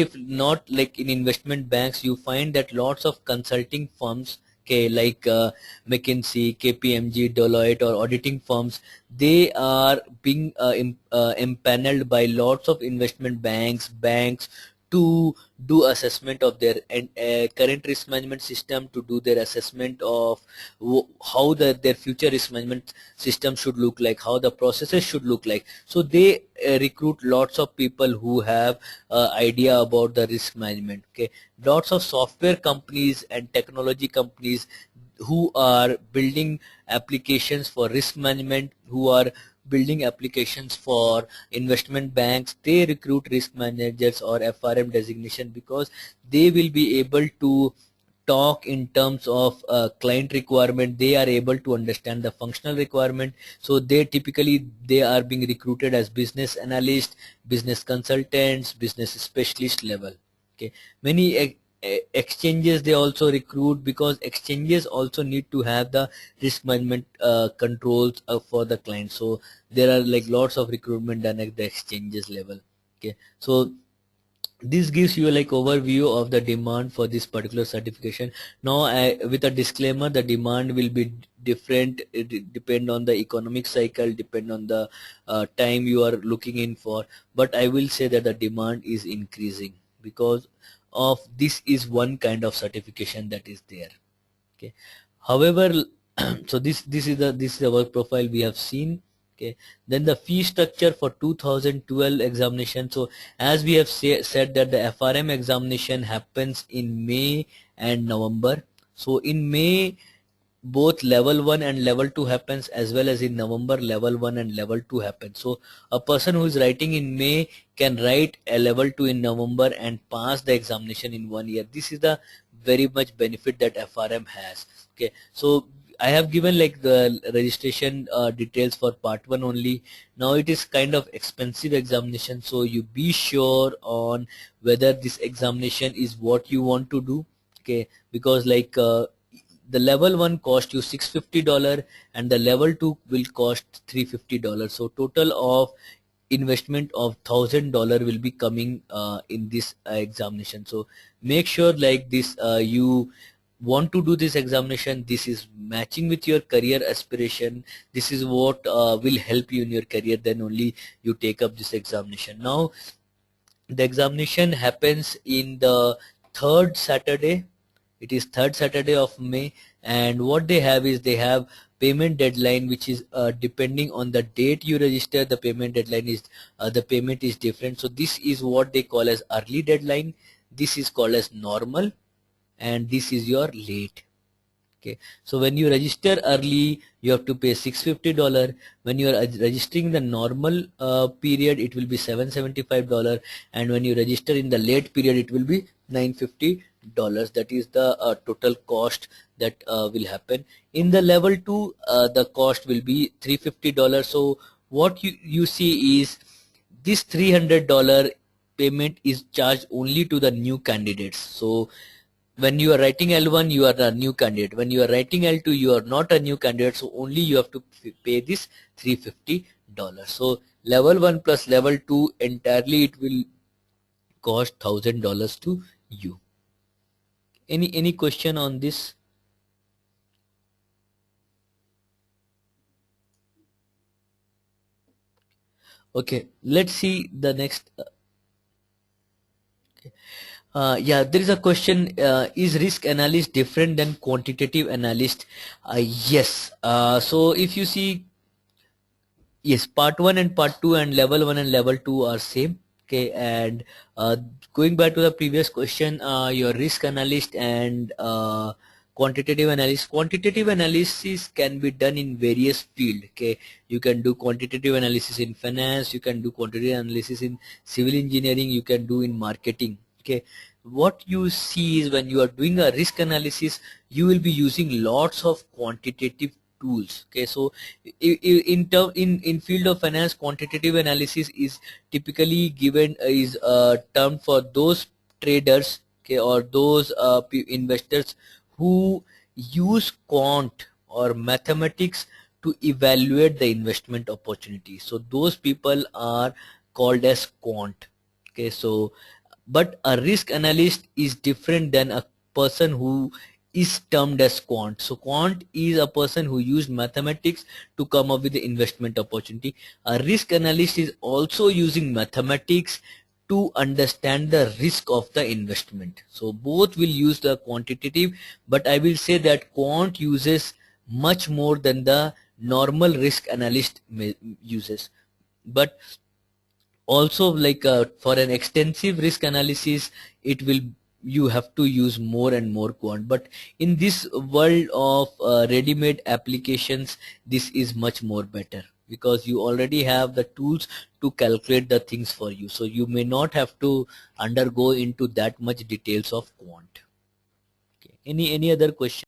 if not like in investment banks, you find that lots of consulting firms, okay, like McKinsey, KPMG, Deloitte, or auditing firms, they are being empaneled by lots of investment banks to do assessment of their current risk management system, to do their assessment of how their future risk management system should look like, how the processes should look like. So they recruit lots of people who have idea about the risk management. Okay, lots of software companies and technology companies who are building applications for risk management, who are building applications for investment banks, they recruit risk managers or FRM designation, because they will be able to talk in terms of client requirement. They are able to understand the functional requirement. So they are being recruited as business analyst, business consultants, business specialist level. Okay, many exchanges they also recruit, because exchanges also need to have the risk management controls for the client. So there are like lots of recruitment done at the exchanges level. Okay, so this gives you like overview of the demand for this particular certification. Now with a disclaimer, the demand will be different. It depend on the economic cycle, depend on the time you are looking in for, but I will say that the demand is increasing because of this is one kind of certification that is there. Okay, however, so this is the work profile we have seen. Okay, then the fee structure for 2012 examination. So as we have said that the FRM examination happens in May and November. So in May both level 1 and level 2 happens, as well as in November level 1 and level 2 happens. So a person who is writing in May can write a level 2 in November and pass the examination in 1 year. This is the very much benefit that FRM has. Okay, so I have given like the registration details for part 1 only. Now it is kind of expensive examination, so you be sure on whether this examination is what you want to do. Okay, because like the level 1 cost you $650 and the level 2 will cost $350. So total of investment of $1,000 will be coming in this examination. So make sure like this you want to do this examination, this is matching with your career aspiration, this is what will help you in your career, then only you take up this examination. Now the examination happens in the third Saturday. It is third Saturday of May, and what they have is they have payment deadline, which is depending on the date you register, the payment deadline is the payment is different. So this is what they call as early deadline, this is called as normal, and this is your late. Okay, so when you register early you have to pay $650. When you are registering the normal period it will be $775, and when you register in the late period it will be $950. That is the total cost that will happen. In the level 2 the cost will be $350. So what you see is this $300 payment is charged only to the new candidates. So when you are writing L1 you are a new candidate, when you are writing L2 you are not a new candidate, so only you have to pay this $350. So level 1 plus level 2 entirely it will cost $1,000 to you. Any question on this? Okay, let's see the next. Yeah, there is a question, is risk analyst different than quantitative analyst? Yes. So if you see, yes, part 1 and part 2 and level 1 and level 2 are same. Okay, and going back to the previous question, your risk analyst and quantitative analysis can be done in various field. Okay, you can do quantitative analysis in finance, you can do quantitative analysis in civil engineering, you can do in marketing. Okay, what you see is when you are doing a risk analysis you will be using lots of quantitative tools. Okay, so in field of finance, quantitative analysis is typically given is a term for those traders, okay, or those investors who use quant or mathematics to evaluate the investment opportunity. So those people are called as quant. Okay, so but a risk analyst is different than a person who is termed as quant. So quant is a person who used mathematics to come up with the investment opportunity. A risk analyst is also using mathematics to understand the risk of the investment. So both will use the quantitative, but I will say that quant uses much more than the normal risk analyst uses. But also, like for an extensive risk analysis, it will, you have to use more and more quant. But in this world of ready-made applications, this is much more better, because you already have the tools to calculate the things for you, so you may not have to undergo into that much details of quant. Okay. Any other question?